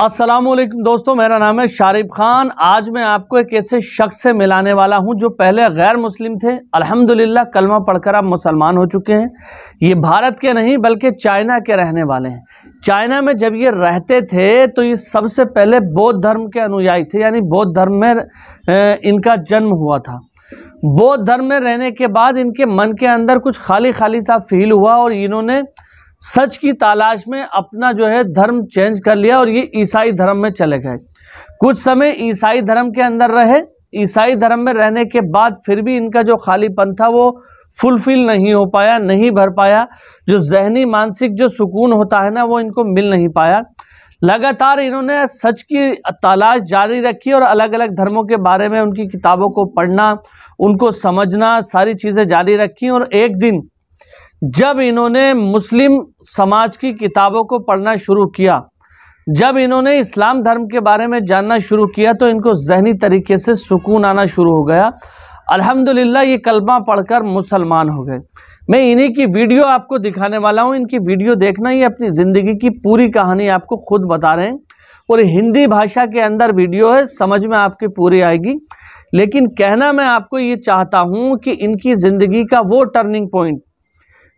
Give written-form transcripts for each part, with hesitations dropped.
अस्सलामुअलैकुम दोस्तों, मेरा नाम है शारिब खान। आज मैं आपको एक ऐसे शख्स से मिलाने वाला हूं जो पहले गैर मुस्लिम थे, अल्हम्दुलिल्लाह कलमा पढ़कर अब मुसलमान हो चुके हैं। ये भारत के नहीं बल्कि चाइना के रहने वाले हैं। चाइना में जब ये रहते थे तो ये सबसे पहले बौद्ध धर्म के अनुयायी थे, यानी बौद्ध धर्म में इनका जन्म हुआ था। बौद्ध धर्म में रहने के बाद इनके मन के अंदर कुछ खाली खाली सा फील हुआ और इन्होंने सच की तलाश में अपना जो है धर्म चेंज कर लिया और ये ईसाई धर्म में चले गए। कुछ समय ईसाई धर्म के अंदर रहे। ईसाई धर्म में रहने के बाद फिर भी इनका जो खालीपन था वो फुलफिल नहीं हो पाया, नहीं भर पाया। जो जहनी मानसिक जो सुकून होता है ना, वो इनको मिल नहीं पाया। लगातार इन्होंने सच की तलाश जारी रखी और अलग अलग धर्मों के बारे में उनकी किताबों को पढ़ना, उनको समझना, सारी चीज़ें जारी रखी। और एक दिन जब इन्होंने मुस्लिम समाज की किताबों को पढ़ना शुरू किया, जब इन्होंने इस्लाम धर्म के बारे में जानना शुरू किया, तो इनको जहनी तरीके से सुकून आना शुरू हो गया। अल्हम्दुलिल्लाह ये कलमा पढ़कर मुसलमान हो गए। मैं इन्हीं की वीडियो आपको दिखाने वाला हूँ। इनकी वीडियो देखना ही अपनी ज़िंदगी की पूरी कहानी आपको खुद बता रहे हैं और हिंदी भाषा के अंदर वीडियो है, समझ में आपकी पूरी आएगी। लेकिन कहना मैं आपको ये चाहता हूँ कि इनकी ज़िंदगी का वो टर्निंग पॉइंट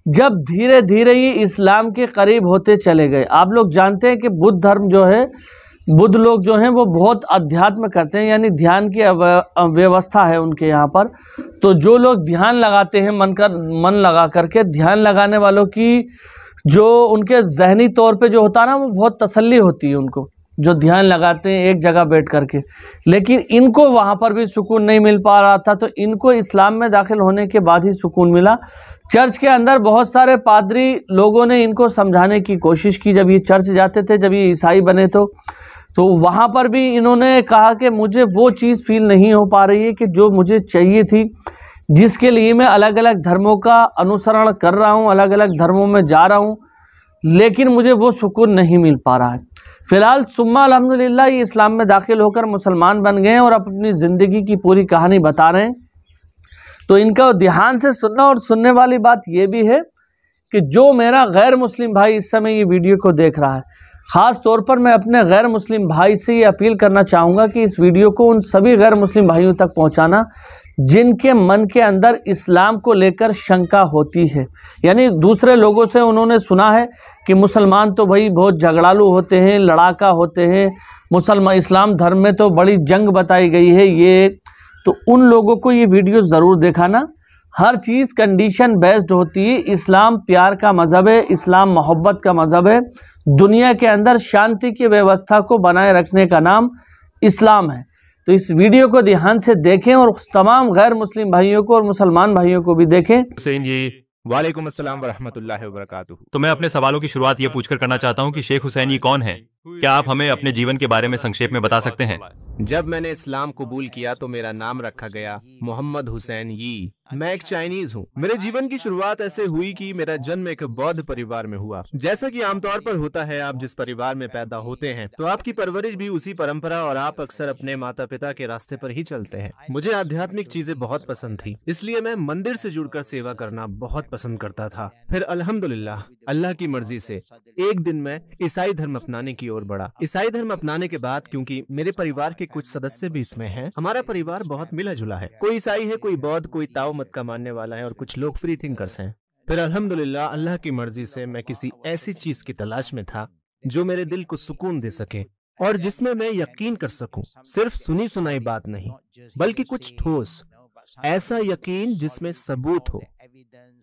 जब धीरे धीरे ये इस्लाम के करीब होते चले गए। आप लोग जानते हैं कि बुद्ध धर्म जो है, बुद्ध लोग जो हैं वो बहुत अध्यात्म करते हैं, यानी ध्यान की व्यवस्था है उनके यहाँ पर। तो जो लोग ध्यान लगाते हैं मन लगा करके, ध्यान लगाने वालों की जो उनके जहनी तौर पे जो होता है ना, वो बहुत तसल्ली होती है उनको, जो ध्यान लगाते हैं एक जगह बैठ करके। लेकिन इनको वहाँ पर भी सुकून नहीं मिल पा रहा था, तो इनको इस्लाम में दाखिल होने के बाद ही सुकून मिला। चर्च के अंदर बहुत सारे पादरी लोगों ने इनको समझाने की कोशिश की। जब ये चर्च जाते थे, जब ये ईसाई बने तो वहाँ पर भी इन्होंने कहा कि मुझे वो चीज़ फील नहीं हो पा रही है कि जो मुझे चाहिए थी, जिसके लिए मैं अलग अलग धर्मों का अनुसरण कर रहा हूँ, अलग अलग धर्मों में जा रहा हूँ, लेकिन मुझे वो सुकून नहीं मिल पा रहा है। फ़िलहाल सुम्मा अल्हम्दुलिल्लाह ये इस्लाम में दाखिल होकर मुसलमान बन गए हैं और अपनी ज़िंदगी की पूरी कहानी बता रहे हैं। तो इनका ध्यान से सुनना। और सुनने वाली बात ये भी है कि जो मेरा गैर मुस्लिम भाई इस समय ये वीडियो को देख रहा है, ख़ास तौर पर मैं अपने गैर मुस्लिम भाई से ये अपील करना चाहूँगा कि इस वीडियो को उन सभी गैर मुस्लिम भाइयों तक पहुँचाना जिनके मन के अंदर इस्लाम को लेकर शंका होती है। यानी दूसरे लोगों से उन्होंने सुना है कि मुसलमान तो भाई बहुत झगड़ालू होते हैं, लड़ाका होते हैं, मुसलमान इस्लाम धर्म में तो बड़ी जंग बताई गई है ये। तो उन लोगों को ये वीडियो ज़रूर दिखाना। हर चीज़ कंडीशन बेस्ड होती है। इस्लाम प्यार का मज़हब है, इस्लाम मोहब्बत का मज़हब है। दुनिया के अंदर शांति की व्यवस्था को बनाए रखने का नाम इस्लाम है। तो इस वीडियो को ध्यान से देखें और तमाम गैर मुस्लिम भाइयों को और मुसलमान भाइयों को भी देखें। हुसैन जी, वालेकुम अस्सलाम वरहमतुल्लाहि वबरकातुहू। तो मैं अपने सवालों की शुरुआत ये पूछकर करना चाहता हूँ कि शेख हुसैन ये कौन है? क्या आप हमें अपने जीवन के बारे में संक्षेप में बता सकते हैं? जब मैंने इस्लाम कबूल किया तो मेरा नाम रखा गया मोहम्मद हुसैन यी। मैं एक चाइनीज हूँ। मेरे जीवन की शुरुआत ऐसे हुई कि मेरा जन्म एक बौद्ध परिवार में हुआ। जैसा कि आमतौर पर होता है, आप जिस परिवार में पैदा होते हैं तो आपकी परवरिश भी उसी परंपरा और आप अक्सर अपने माता पिता के रास्ते पर ही चलते हैं। मुझे आध्यात्मिक चीजें बहुत पसंद थी, इसलिए मैं मंदिर से जुड़कर सेवा करना बहुत पसंद करता था। फिर अल्हम्दुलिल्लाह अल्लाह की मर्जी से एक दिन मैं ईसाई धर्म अपनाने की ओर बढ़ा। ईसाई धर्म अपनाने के बाद, क्योंकि मेरे परिवार के कुछ सदस्य भी इसमें हैं, हमारा परिवार बहुत मिला जुला है। कोई ईसाई है, कोई बौद्ध, कोई ताओ मत का मानने वाला है और कुछ लोग फ्री थिंकर्स हैं। फिर अल्हम्दुलिल्लाह अल्लाह की मर्जी से मैं किसी ऐसी चीज की तलाश में था जो मेरे दिल को सुकून दे सके और जिसमें मैं यकीन कर सकूं। सिर्फ सुनी सुनाई बात नहीं, बल्कि कुछ ठोस, ऐसा यकीन जिसमें सबूत हो।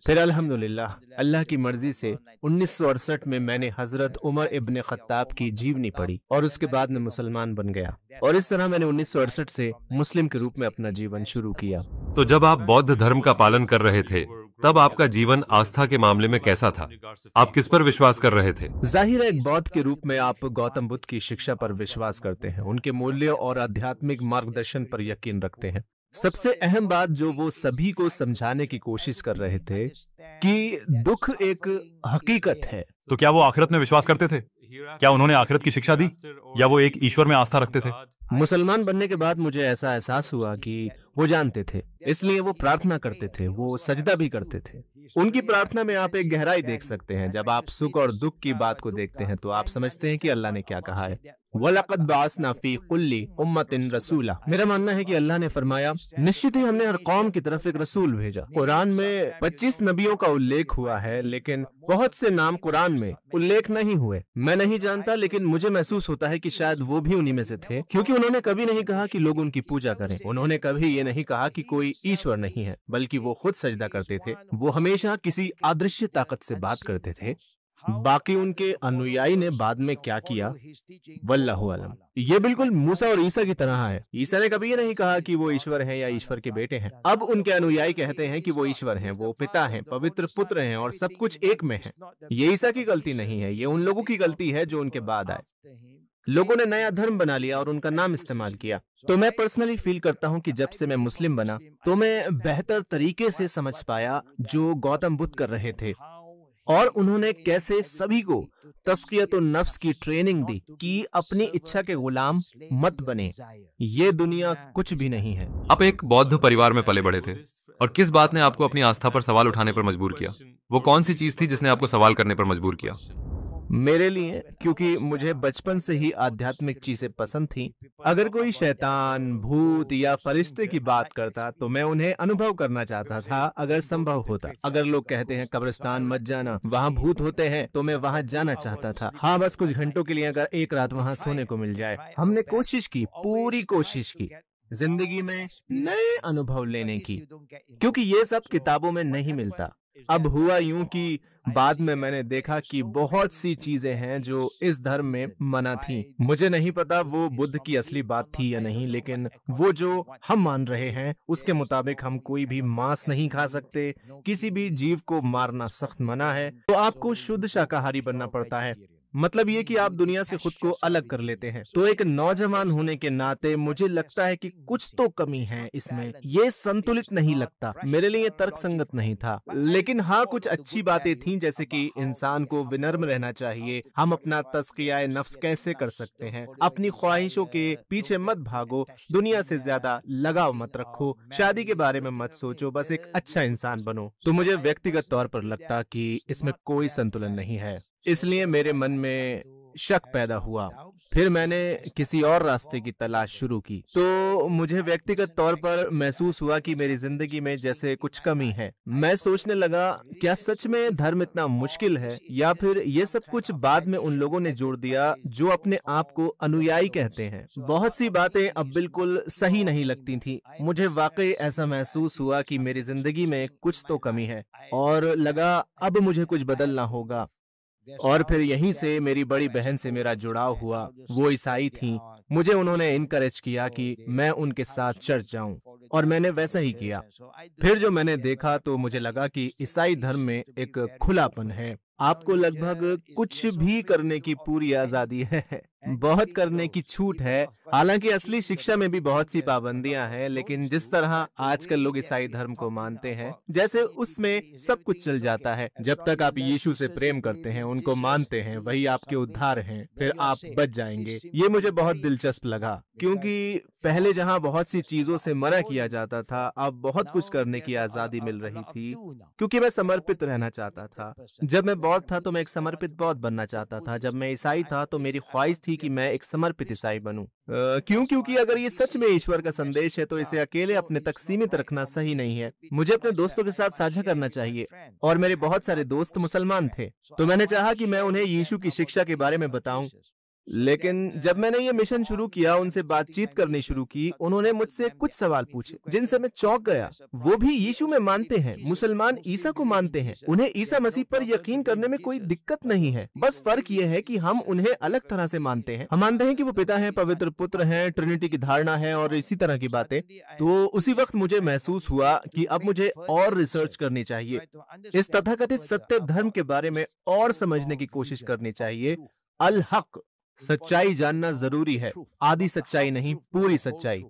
फिर अल्हम्दुलिल्लाह अल्लाह की मर्जी से 1968 में मैंने हजरत उमर इब्न खत्ताब की जीवनी पढ़ी और उसके बाद मैं मुसलमान बन गया। और इस तरह मैंने 1968 से मुस्लिम के रूप में अपना जीवन शुरू किया। तो जब आप बौद्ध धर्म का पालन कर रहे थे, तब आपका जीवन आस्था के मामले में कैसा था? आप किस पर विश्वास कर रहे थे? जाहिर है, एक बौद्ध के रूप में आप गौतम बुद्ध की शिक्षा पर विश्वास करते हैं, उनके मूल्यों और आध्यात्मिक मार्गदर्शन पर यकीन रखते हैं। सबसे अहम बात जो वो सभी को समझाने की कोशिश कर रहे थे कि दुख एक हकीकत है। तो क्या वो आखिरत में विश्वास करते थे? क्या उन्होंने आखिरत की शिक्षा दी, या वो एक ईश्वर में आस्था रखते थे? मुसलमान बनने के बाद मुझे ऐसा एहसास हुआ कि वो जानते थे, इसलिए वो प्रार्थना करते थे, वो सजदा भी करते थे। उनकी प्रार्थना में आप एक गहराई देख सकते हैं। जब आप सुख और दुख की बात को देखते हैं तो आप समझते हैं कि अल्लाह ने क्या कहा है। वलक़द बअसना फ़ी कुल्ली उम्मतिन रसूला। मेरा मानना है कि अल्लाह ने फरमाया, निश्चित ही हमने हर कौम की तरफ एक रसूल भेजा। कुरान में 25 नबियों का उल्लेख हुआ है, लेकिन बहुत से नाम कुरान में उल्लेख नहीं हुए। मैं नहीं जानता, लेकिन मुझे महसूस होता है कि शायद वो भी उन्हीं में से थे, क्योंकि उन्होंने कभी नहीं कहा कि लोग उनकी पूजा करें। उन्होंने कभी ये नहीं कहा कि कोई ईश्वर नहीं है, बल्कि वो खुद सजदा करते थे। वो हमेशा किसी अदृश्य ताकत से बात करते थे। बाकी उनके अनुयायी ने बाद में क्या किया, वल्लाहु अलम। ये बिल्कुल मूसा और ईसा की तरह है। ईसा ने कभी ये नहीं कहा कि वो ईश्वर हैं या ईश्वर के बेटे हैं। अब उनके अनुयायी कहते हैं कि वो ईश्वर हैं, वो पिता हैं, पवित्र पुत्र हैं और सब कुछ एक में है। ये ईसा की गलती नहीं है, ये उन लोगों की गलती है जो उनके बाद आए। लोगों ने नया धर्म बना लिया और उनका नाम इस्तेमाल किया। तो मैं पर्सनली फील करता हूँ कि जब से मैं मुस्लिम बना तो मैं बेहतर तरीके से समझ पाया जो गौतम बुद्ध कर रहे थे, और उन्होंने कैसे सभी को तस्कियत नफ्स की ट्रेनिंग दी कि अपनी इच्छा के गुलाम मत बने। ये दुनिया कुछ भी नहीं है। आप एक बौद्ध परिवार में पले बढ़े थे, और किस बात ने आपको अपनी आस्था पर सवाल उठाने पर मजबूर किया? वो कौन सी चीज थी जिसने आपको सवाल करने पर मजबूर किया? मेरे लिए, क्योंकि मुझे बचपन से ही आध्यात्मिक चीजें पसंद थीं। अगर कोई शैतान, भूत या फरिश्ते की बात करता तो मैं उन्हें अनुभव करना चाहता था, अगर संभव होता। अगर लोग कहते हैं कब्रिस्तान मत जाना, वहाँ भूत होते हैं, तो मैं वहाँ जाना चाहता था। हाँ, बस कुछ घंटों के लिए, अगर एक रात वहाँ सोने को मिल जाए। हमने कोशिश की, पूरी कोशिश की, जिंदगी में नए अनुभव लेने की, क्योंकि ये सब किताबों में नहीं मिलता। अब हुआ यूं कि बाद में मैंने देखा कि बहुत सी चीजें हैं जो इस धर्म में मना थी। मुझे नहीं पता वो बुद्ध की असली बात थी या नहीं, लेकिन वो जो हम मान रहे हैं उसके मुताबिक हम कोई भी मांस नहीं खा सकते, किसी भी जीव को मारना सख्त मना है, तो आपको शुद्ध शाकाहारी बनना पड़ता है। मतलब ये कि आप दुनिया से खुद को अलग कर लेते हैं। तो एक नौजवान होने के नाते मुझे लगता है कि कुछ तो कमी है इसमें, ये संतुलित नहीं लगता। मेरे लिए तर्क संगत नहीं था, लेकिन हाँ, कुछ अच्छी बातें थीं, जैसे कि इंसान को विनम्र रहना चाहिए, हम अपना तस्किया नफ्स कैसे कर सकते हैं, अपनी ख्वाहिशों के पीछे मत भागो, दुनिया से ज्यादा लगाव मत रखो, शादी के बारे में मत सोचो, बस एक अच्छा इंसान बनो। तो मुझे व्यक्तिगत तौर पर लगता कि इसमें कोई संतुलन नहीं है, इसलिए मेरे मन में शक पैदा हुआ। फिर मैंने किसी और रास्ते की तलाश शुरू की, तो मुझे व्यक्तिगत तौर पर महसूस हुआ कि मेरी जिंदगी में जैसे कुछ कमी है। मैं सोचने लगा, क्या सच में धर्म इतना मुश्किल है, या फिर ये सब कुछ बाद में उन लोगों ने जोड़ दिया जो अपने आप को अनुयायी कहते हैं। बहुत सी बातें अब बिल्कुल सही नहीं लगती थी। मुझे वाकई ऐसा महसूस हुआ कि मेरी जिंदगी में कुछ तो कमी है, और लगा अब मुझे कुछ बदलना होगा। और फिर यहीं से मेरी बड़ी बहन से मेरा जुड़ाव हुआ। वो ईसाई थीं। मुझे उन्होंने इनकरेज किया कि मैं उनके साथ चर्च जाऊं, और मैंने वैसा ही किया। फिर जो मैंने देखा तो मुझे लगा कि ईसाई धर्म में एक खुलापन है। आपको लगभग कुछ भी करने की पूरी आजादी है, बहुत करने की छूट है। हालांकि असली शिक्षा में भी बहुत सी पाबंदियां हैं, लेकिन जिस तरह आजकल लोग ईसाई धर्म को मानते हैं, जैसे उसमें सब कुछ चल जाता है। जब तक आप यीशु से प्रेम करते हैं, उनको मानते हैं, वही आपके उद्धार हैं, फिर आप बच जाएंगे। ये मुझे बहुत दिलचस्प लगा, क्योंकि पहले जहां बहुत सी चीजों से मना किया जाता था, अब बहुत कुछ करने की आजादी मिल रही थी, क्योंकि मैं समर्पित रहना चाहता था। जब मैं बौद्ध था तो मैं एक समर्पित बौद्ध बनना चाहता था। जब मैं ईसाई था तो मेरी ख्वाहिश थी कि मैं एक समर्पित ईसाई बनूं। क्योंकि अगर ये सच में ईश्वर का संदेश है तो इसे अकेले अपने तक सीमित रखना सही नहीं है। मुझे अपने दोस्तों के साथ साझा करना चाहिए, और मेरे बहुत सारे दोस्त मुसलमान थे, तो मैंने चाहा कि मैं उन्हें यीशु की शिक्षा के बारे में बताऊं। लेकिन जब मैंने ये मिशन शुरू किया, उनसे बातचीत करनी शुरू की, उन्होंने मुझसे कुछ सवाल पूछे जिनसे मैं चौंक गया। वो भी यीशु में मानते हैं, मुसलमान ईसा को मानते हैं, उन्हें ईसा मसीह पर यकीन करने में कोई दिक्कत नहीं है। बस फर्क ये है कि हम उन्हें अलग तरह से मानते हैं। हम मानते हैं कि वो पिता हैं, पवित्र पुत्र हैं, ट्रिनिटी की धारणा है और इसी तरह की बातें। तो उसी वक्त मुझे महसूस हुआ कि अब मुझे और रिसर्च करनी चाहिए, इस तथाकथित सत्य धर्म के बारे में और समझने की कोशिश करनी चाहिए। अल हक, सच्चाई जानना जरूरी है, आधी सच्चाई नहीं, पूरी सच्चाई।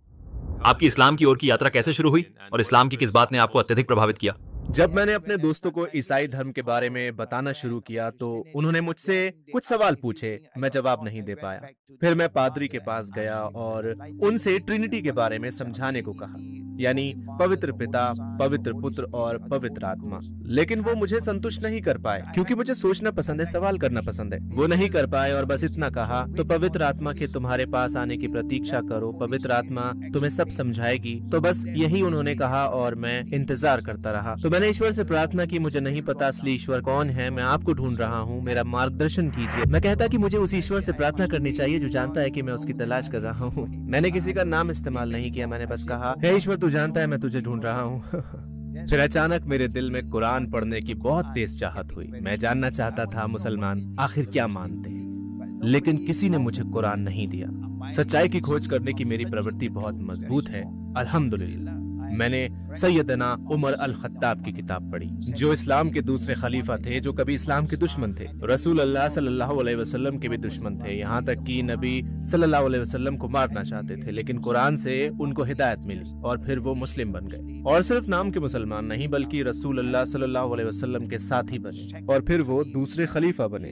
आपकी इस्लाम की ओर की यात्रा कैसे शुरू हुई, और इस्लाम की किस बात ने आपको अत्यधिक प्रभावित किया? जब मैंने अपने दोस्तों को ईसाई धर्म के बारे में बताना शुरू किया तो उन्होंने मुझसे कुछ सवाल पूछे, मैं जवाब नहीं दे पाया। फिर मैं पादरी के पास गया और उनसे ट्रिनिटी के बारे में समझाने को कहा, यानी पवित्र पिता, पवित्र पुत्र और पवित्र आत्मा। लेकिन वो मुझे संतुष्ट नहीं कर पाए, क्योंकि मुझे सोचना पसंद है, सवाल करना पसंद है। वो नहीं कर पाए और बस इतना कहा, तो पवित्र आत्मा के तुम्हारे पास आने की प्रतीक्षा करो, पवित्र आत्मा तुम्हें सब समझाएगी। तो बस यही उन्होंने कहा और मैं इंतजार करता रहा। तो मैंने ईश्वर से प्रार्थना की, मुझे नहीं पता असली ईश्वर कौन है, मैं आपको ढूंढ रहा हूँ, मेरा मार्गदर्शन कीजिए। मैं कहता कि मुझे उस ईश्वर से प्रार्थना करनी चाहिए जो जानता है कि मैं उसकी तलाश कर रहा हूँ। मैंने किसी का नाम इस्तेमाल नहीं किया, मैंने बस कहा, हे ईश्वर तू जानता है मैं तुझे ढूंढ रहा हूँ। फिर अचानक मेरे दिल में कुरान पढ़ने की बहुत तेज चाहत हुई। मैं जानना चाहता था मुसलमान आखिर क्या मानते हैं, लेकिन किसी ने मुझे कुरान नहीं दिया। सच्चाई की खोज करने की मेरी प्रवृत्ति बहुत मजबूत है, अल्हम्दुलिल्लाह। मैंने सैयदना उमर अल खत्ताब की किताब पढ़ी, जो इस्लाम के दूसरे खलीफा थे, जो कभी इस्लाम के दुश्मन थे। रसूल अल्लाह सल्लल्लाहु अलैहि वसल्लम के भी दुश्मन थे, यहाँ तक कि नबी सल्लल्लाहु अलैहि वसल्लम को मारना चाहते थे। लेकिन कुरान से उनको हिदायत मिली और फिर वो मुस्लिम बन गए। और सिर्फ नाम के मुसलमान नहीं, बल्कि रसूल अल्लाह सल्लल्लाहु अलैहि वसल्लम के साथी बने। और फिर वो दूसरे खलीफा बने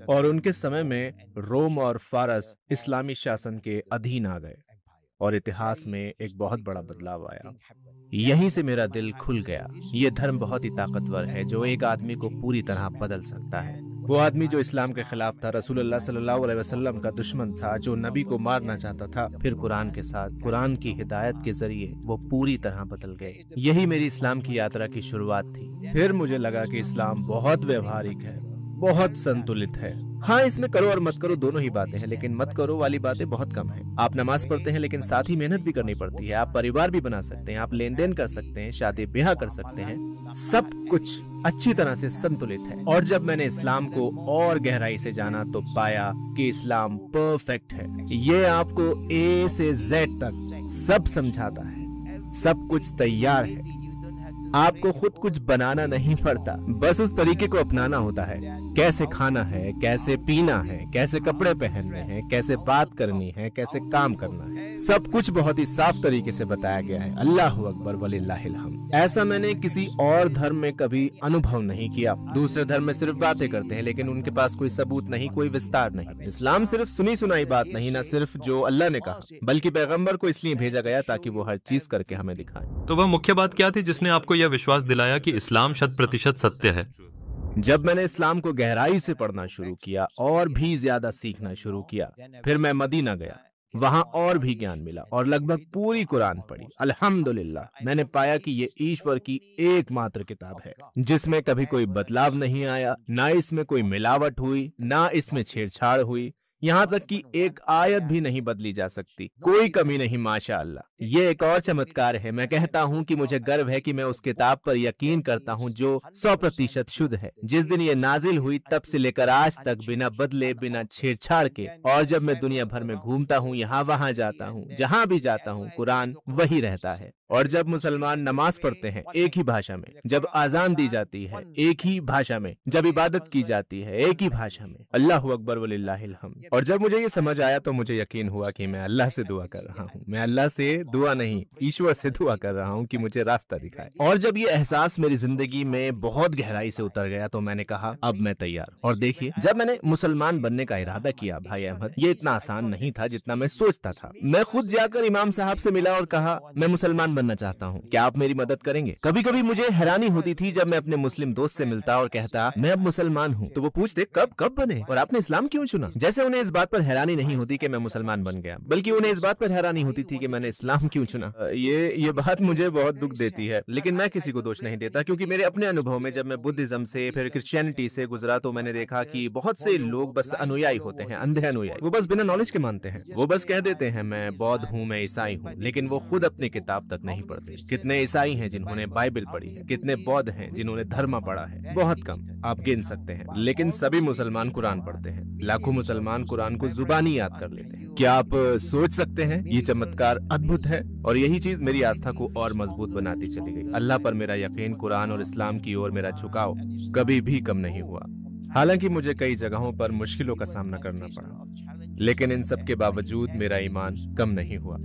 और उनके समय में रोम और फारस इस्लामी शासन के अधीन आ गए और इतिहास में एक बहुत बड़ा बदलाव आया। यहीं से मेरा दिल खुल गया। ये धर्म बहुत ही ताकतवर है, जो एक आदमी को पूरी तरह बदल सकता है। वो आदमी जो इस्लाम के खिलाफ था, रसूलुल्लाह सल्लल्लाहु अलैहि वसल्लम का दुश्मन था, जो नबी को मारना चाहता था, फिर कुरान के साथ, कुरान की हिदायत के जरिए वो पूरी तरह बदल गए। यही मेरी इस्लाम की यात्रा की शुरुआत थी। फिर मुझे लगा कि इस्लाम बहुत व्यवहारिक है, बहुत संतुलित है। हाँ, इसमें करो और मत करो दोनों ही बातें हैं, लेकिन मत करो वाली बातें बहुत कम है। आप नमाज पढ़ते हैं, लेकिन साथ ही मेहनत भी करनी पड़ती है। आप परिवार भी बना सकते हैं, आप लेन देन कर सकते हैं, शादी ब्याह कर सकते हैं। सब कुछ अच्छी तरह से संतुलित है। और जब मैंने इस्लाम को और गहराई से जाना तो पाया कि इस्लाम परफेक्ट है। ये आपको ए से जेड तक सब समझाता है, सब कुछ तैयार है। आपको खुद कुछ बनाना नहीं पड़ता, बस उस तरीके को अपनाना होता है। कैसे खाना है, कैसे पीना है, कैसे कपड़े पहनने हैं, कैसे बात करनी है, कैसे काम करना है, सब कुछ बहुत ही साफ तरीके से बताया गया है। अल्लाहु अकबर वलिल्लाहिल हम्द। ऐसा मैंने किसी और धर्म में कभी अनुभव नहीं किया। दूसरे धर्म में सिर्फ बातें करते हैं, लेकिन उनके पास कोई सबूत नहीं, कोई विस्तार नहीं। इस्लाम सिर्फ सुनी सुनाई बात नहीं, न सिर्फ जो अल्लाह ने कहा, बल्कि पैगम्बर को इसलिए भेजा गया ताकि वो हर चीज करके हमें दिखाए। तो वह मुख्य बात क्या थी जिसने आपको यह विश्वास दिलाया कि इस्लाम 100% सत्य है? जब मैंने इस्लाम को गहराई से पढ़ना शुरू किया और भी ज्यादा सीखना शुरू किया, फिर मैं मदीना गया, वहां और भी ज्ञान मिला और लगभग पूरी कुरान पढ़ी। अल्हम्दुलिल्लाह, मैंने पाया कि ये ईश्वर की एकमात्र किताब है जिसमें कभी कोई बदलाव नहीं आया, ना इसमें कोई मिलावट हुई, ना इसमें छेड़छाड़ हुई। यहाँ तक कि एक आयत भी नहीं बदली जा सकती, कोई कमी नहीं। माशाअल्लाह, ये एक और चमत्कार है। मैं कहता हूँ कि मुझे गर्व है कि मैं उस किताब पर यकीन करता हूँ जो 100% शुद्ध है। जिस दिन ये नाजिल हुई तब से लेकर आज तक बिना बदले, बिना छेड़छाड़ के। और जब मैं दुनिया भर में घूमता हूँ, यहाँ वहाँ जाता हूँ, जहाँ भी जाता हूँ, कुरान वही रहता है। और जब मुसलमान नमाज पढ़ते हैं एक ही भाषा में, जब आजान दी जाती है एक ही भाषा में, जब इबादत की जाती है एक ही भाषा में, अल्लाहु अकबर वलिल्लाहिल हम्द। और जब मुझे ये समझ आया तो मुझे यकीन हुआ कि मैं अल्लाह से दुआ कर रहा हूँ। मैं अल्लाह से दुआ नहीं, ईश्वर से दुआ कर रहा हूँ कि मुझे रास्ता दिखाए। और जब ये एहसास मेरी जिंदगी में बहुत गहराई से उतर गया तो मैंने कहा अब मैं तैयार। और देखिए, जब मैंने मुसलमान बनने का इरादा किया भाई अहमद, ये इतना आसान नहीं था जितना मैं सोचता था। मैं खुद जाकर इमाम साहब से मिला और कहा मैं मुसलमान बनना चाहता हूँ, क्या आप मेरी मदद करेंगे? कभी कभी मुझे हैरानी होती थी जब मैं अपने मुस्लिम दोस्त से मिलता और कहता मैं अब मुसलमान हूँ, तो वो पूछते कब बने और आपने इस्लाम क्यों चुना? जैसे उन्हें इस बात पर हैरानी नहीं होती कि मैं मुसलमान बन गया, बल्कि उन्हें इस बात पर हैरानी होती थी कि मैंने इस्लाम क्यों चुना। ये बात मुझे बहुत दुख देती है, लेकिन मैं किसी को दोष नहीं देता, क्योंकि मेरे अपने अनुभव में जब मैं बुद्धिज्म से फिर क्रिश्चियनिटी से गुजरा तो मैंने देखा कि बहुत से लोग बस अनुयायी होते हैं, अंधे अनुयायी। वो बस बिना नॉलेज के मानते हैं। वो बस कह देते हैं मैं बौद्ध हूँ, मैं ईसाई हूँ, लेकिन वो खुद अपनी किताब तक नहीं पढ़ते। कितने ईसाई हैं जिन्होंने बाइबल पढ़ी है, कितने बौद्ध हैं जिन्होंने धर्म पढ़ा है? बहुत कम, आप गिन सकते हैं। लेकिन सभी मुसलमान कुरान पढ़ते हैं। लाखों मुसलमान कुरान को जुबानी याद कर लेते हैं। क्या आप सोच सकते हैं? ये चमत्कार अद्भुत है और यही चीज मेरी आस्था को और मजबूत बनाती चली गई। अल्लाह पर मेरा यकीन, कुरान और इस्लाम की ओर मेरा झुकाव कभी भी कम नहीं हुआ। हालांकि मुझे कई जगहों पर मुश्किलों का सामना करना पड़ा, लेकिन इन सब के बावजूद मेरा ईमान कम नहीं हुआ।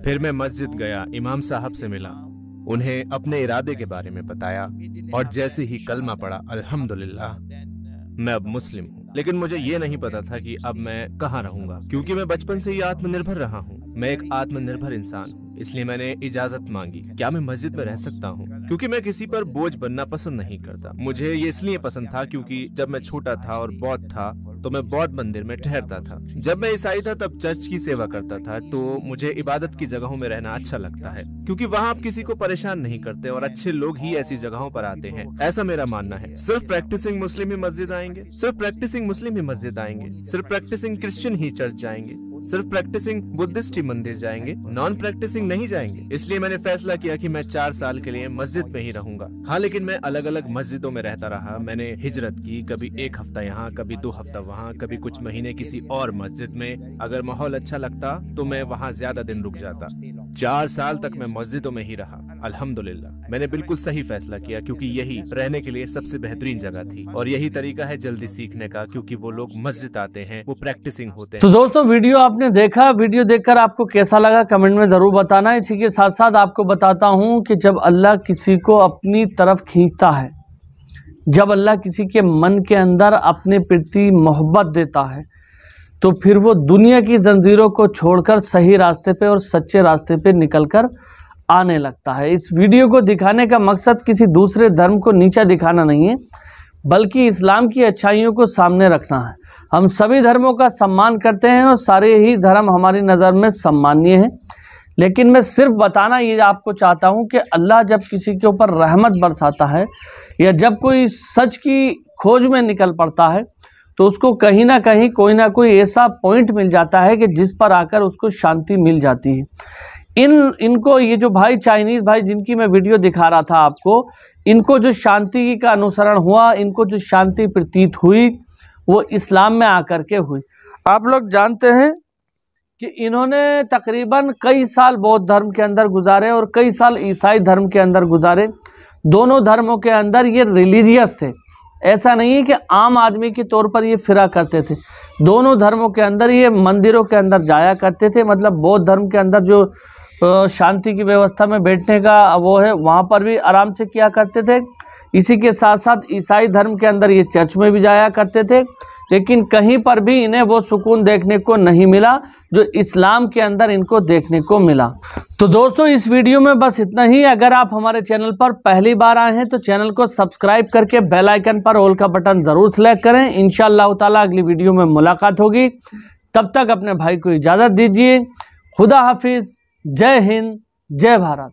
फिर मैं मस्जिद गया, इमाम साहब से मिला उन्हें अपने इरादे के बारे में बताया और जैसे ही कलमा पड़ा, अल्हम्दुलिल्लाह मैं अब मुस्लिम हूँ। लेकिन मुझे ये नहीं पता था कि अब मैं कहाँ रहूंगा, क्योंकि मैं बचपन से ही आत्मनिर्भर रहा हूँ। मैं एक आत्मनिर्भर इंसान हूँ, इसलिए मैंने इजाजत मांगी, क्या मैं मस्जिद में रह सकता हूँ, क्योंकि मैं किसी पर बोझ बनना पसंद नहीं करता। मुझे ये इसलिए पसंद था क्योंकि जब मैं छोटा था और बौद्ध था तो मैं बौद्ध मंदिर में ठहरता था। जब मैं ईसाई था तब चर्च की सेवा करता था। तो मुझे इबादत की जगहों में रहना अच्छा लगता है, क्योंकि वहाँ आप किसी को परेशान नहीं करते और अच्छे लोग ही ऐसी जगहों पर आते हैं, ऐसा मेरा मानना है। सिर्फ प्रैक्टिसिंग मुस्लिम ही मस्जिद आएंगे, सिर्फ प्रैक्टिसिंग मुस्लिम ही मस्जिद आएंगे, सिर्फ प्रैक्टिसिंग क्रिश्चियन ही चर्च जाएंगे, सिर्फ प्रैक्टिसिंग बुद्धिस्ट ही मंदिर जाएंगे, नॉन प्रैक्टिसिंग नहीं जाएंगे। इसलिए मैंने फैसला किया कि मैं 4 साल के लिए मस्जिद में ही रहूंगा। हाँ, लेकिन मैं अलग अलग मस्जिदों में रहता रहा। मैंने हिजरत की, कभी 1 हफ्ता यहाँ, कभी 2 हफ्ता वहाँ, कभी कुछ महीने किसी और मस्जिद में। अगर माहौल अच्छा लगता तो मैं वहाँ ज्यादा दिन रुक जाता। 4 साल तक मैं मस्जिदों में ही रहा। अल्हम्दुलिल्लाह मैंने बिल्कुल सही फैसला किया, क्योंकि यही रहने के लिए सबसे बेहतरीन जगह थी और यही तरीका है जल्दी सीखने का, क्योंकि वो लोग मस्जिद आते हैं, वो प्रैक्टिसिंग होते हैं। तो दोस्तों वीडियो आपने देखा, वीडियो देखकर आपको कैसा लगा कमेंट में जरूर बताना। इसी के साथ साथ आपको बताता हूं कि जब अल्लाह किसी को अपनी तरफ खींचता है, जब अल्लाह किसी के मन के अंदर अपने प्रति मोहब्बत देता है, तो फिर वो दुनिया की जंजीरों को छोड़कर सही रास्ते पे और सच्चे रास्ते पे निकलकर आने लगता है। इस वीडियो को दिखाने का मकसद किसी दूसरे धर्म को नीचा दिखाना नहीं है, बल्कि इस्लाम की अच्छाइयों को सामने रखना है। हम सभी धर्मों का सम्मान करते हैं और सारे ही धर्म हमारी नज़र में सम्मानीय हैं, लेकिन मैं सिर्फ बताना ये आपको चाहता हूँ कि अल्लाह जब किसी के ऊपर रहमत बरसाता है या जब कोई सच की खोज में निकल पड़ता है, तो उसको कहीं ना कहीं कोई ना कोई ऐसा पॉइंट मिल जाता है कि जिस पर आकर उसको शांति मिल जाती है। इनको ये जो भाई चाइनीज़ भाई जिनकी मैं वीडियो दिखा रहा था आपको, इनको जो शांति का अनुसरण हुआ, इनको जो शांति प्रतीत हुई, वो इस्लाम में आकर के हुई। आप लोग जानते हैं कि इन्होंने तकरीबन कई साल बौद्ध धर्म के अंदर गुजारे और कई साल ईसाई धर्म के अंदर गुजारे। दोनों धर्मों के अंदर ये रिलीजियस थे, ऐसा नहीं है कि आम आदमी के तौर पर ये फिरा करते थे। दोनों धर्मों के अंदर ये मंदिरों के अंदर जाया करते थे। मतलब बौद्ध धर्म के अंदर जो शांति की व्यवस्था में बैठने का वो है, वहाँ पर भी आराम से किया करते थे। इसी के साथ साथ ईसाई धर्म के अंदर ये चर्च में भी जाया करते थे, लेकिन कहीं पर भी इन्हें वो सुकून देखने को नहीं मिला जो इस्लाम के अंदर इनको देखने को मिला। तो दोस्तों इस वीडियो में बस इतना ही। अगर आप हमारे चैनल पर पहली बार आए हैं तो चैनल को सब्सक्राइब करके बेल आइकन पर ऑल का बटन ज़रूर सेलेक्ट करें। इंशाअल्लाह ताला अगली वीडियो में मुलाकात होगी। तब तक अपने भाई को इजाज़त दीजिए। खुदा हाफिज़। जय हिंद, जय भारत।